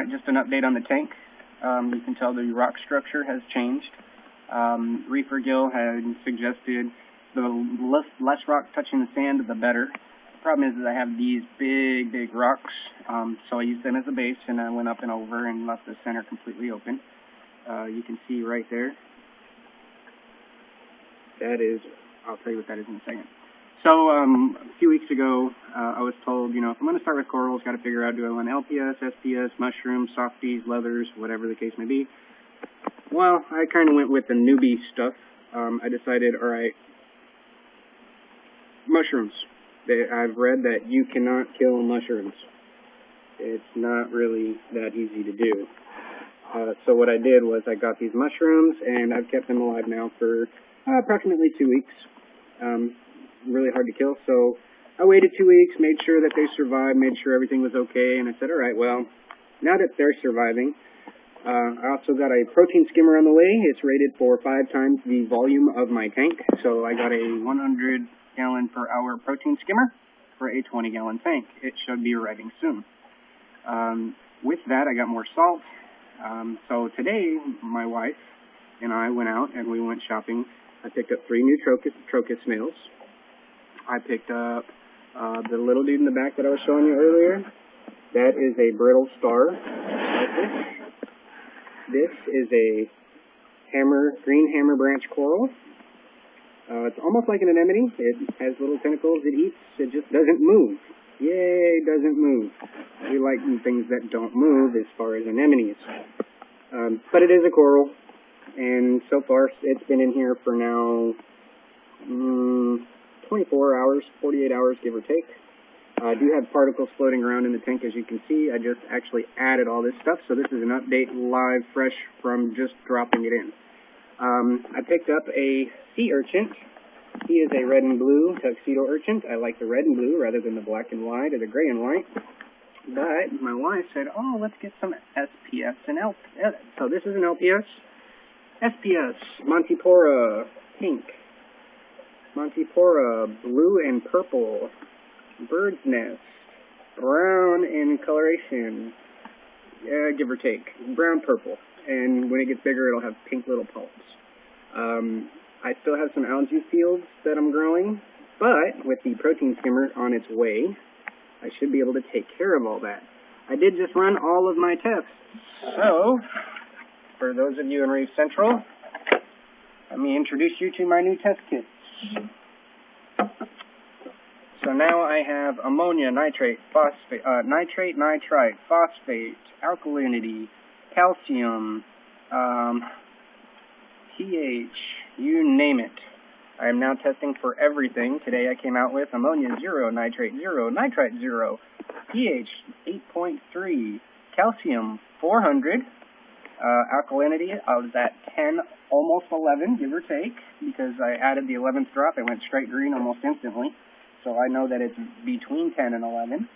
Alright, just an update on the tank. You can tell the rock structure has changed. Reefer Gill had suggested the less rock touching the sand, the better. The problem is that I have these big rocks, so I used them as a base, and I went up and over and left the center completely open. You can see right there. That is, I'll tell you what that is in a second. So, a few weeks ago, I was told, if I'm going to start with corals, got to figure out, do I want LPS, SPS, mushrooms, softies, leathers, whatever the case may be. Well, I kind of went with the newbie stuff. I decided, alright, mushrooms. I've read that you cannot kill mushrooms. It's not really that easy to do. So what I did was I got these mushrooms, and I've kept them alive now for approximately 2 weeks. Really hard to kill, so I waited 2 weeks, made sure that they survived, made sure everything was okay, and I said, alright, well, now that they're surviving, I also got a protein skimmer on the way. It's rated for 5 times the volume of my tank, so I got a 100 gallon per hour protein skimmer for a 20 gallon tank. It should be arriving soon. With that, I got more salt. So today, my wife and I went out and we went shopping. I picked up 3 new trocus snails. I picked up the little dude in the back that I was showing you earlier. That is a brittle star. This is a green hammer branch coral. It's almost like an anemone. It has little tentacles it eats. It just doesn't move. Yay, doesn't move. We like things that don't move as far as anemones. But it is a coral. And so far, it's been in here for now 24 hours, 48 hours, give or take. I do have particles floating around in the tank, as you can see. I just actually added all this stuff, so this is an update live, fresh from just dropping it in. I picked up a sea urchin. He is a red and blue tuxedo urchin. I like the red and blue rather than the black and white or the gray and white. But my wife said, oh, let's get some SPS and LPS. So this is an LPS. SPS, Montipora, pink. Montipora, blue and purple. Bird's nest, brown in coloration. Yeah, give or take. Brown purple. And when it gets bigger, it'll have pink little polyps. I still have some algae fields that I'm growing, but with the protein skimmer on its way, I should be able to take care of all that. I did just run all of my tests. So, for those of you in Reef Central, let me introduce you to my new test kits. So now I have ammonia, nitrate, phosphate, nitrite, phosphate, alkalinity, calcium, pH, you name it. I am now testing for everything. Today I came out with ammonia 0, nitrate 0, nitrite 0, pH 8.3, calcium 400, alkalinity I was at 10, almost 11, give or take, because I added the 11th drop. It went straight green almost instantly. So I know that it's between 10 and 11.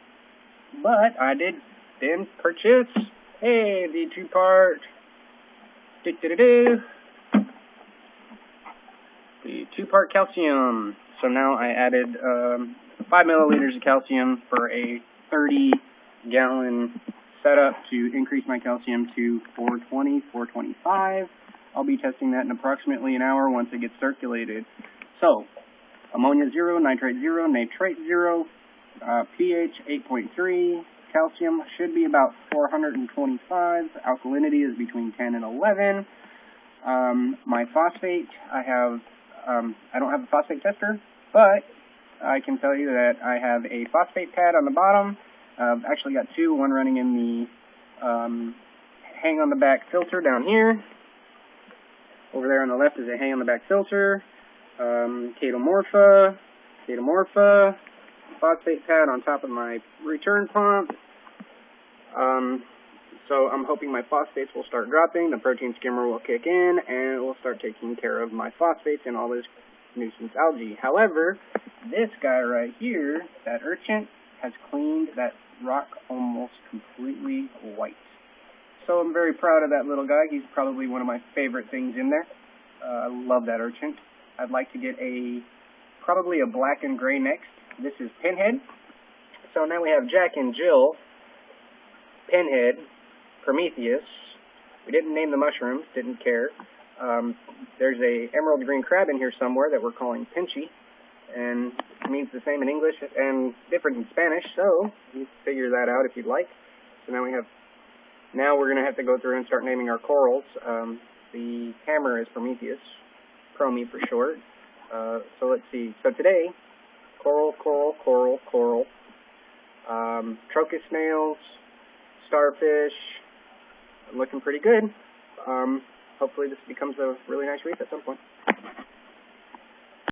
But I did then purchase, the 2-part, the 2-part calcium. So now I added 5 milliliters of calcium for a 30-gallon setup to increase my calcium to 420, 425. I'll be testing that in approximately an hour once it gets circulated. So, ammonia 0, nitrate 0, nitrate 0, pH 8.3, calcium should be about 425, alkalinity is between 10 and 11. My phosphate, I don't have a phosphate tester, but I can tell you that I have a phosphate pad on the bottom. I've actually got 2, one running in the hang on the back filter down here. Over there on the left is a hang on the back filter. Catomorpha, phosphate pad on top of my return pump. So I'm hoping my phosphates will start dropping, the protein skimmer will kick in, and it will start taking care of my phosphates and all this nuisance algae. However, this guy right here, that urchin, has cleaned that rock almost completely white. So I'm very proud of that little guy. He's probably one of my favorite things in there. I love that urchin. I'd like to get probably a black and gray next. This is Pinhead. So now we have Jack and Jill, Pinhead, Prometheus. We didn't name the mushrooms, didn't care. There's a emerald green crab in here somewhere that we're calling Pinchy, and it means the same in English and different in Spanish, so you can figure that out if you'd like. So now we're going to have to go through and start naming our corals. The hammer is Prometheus, Promy for short. So let's see. So today, coral, crocus snails, starfish, looking pretty good. Hopefully this becomes a really nice reef at some point.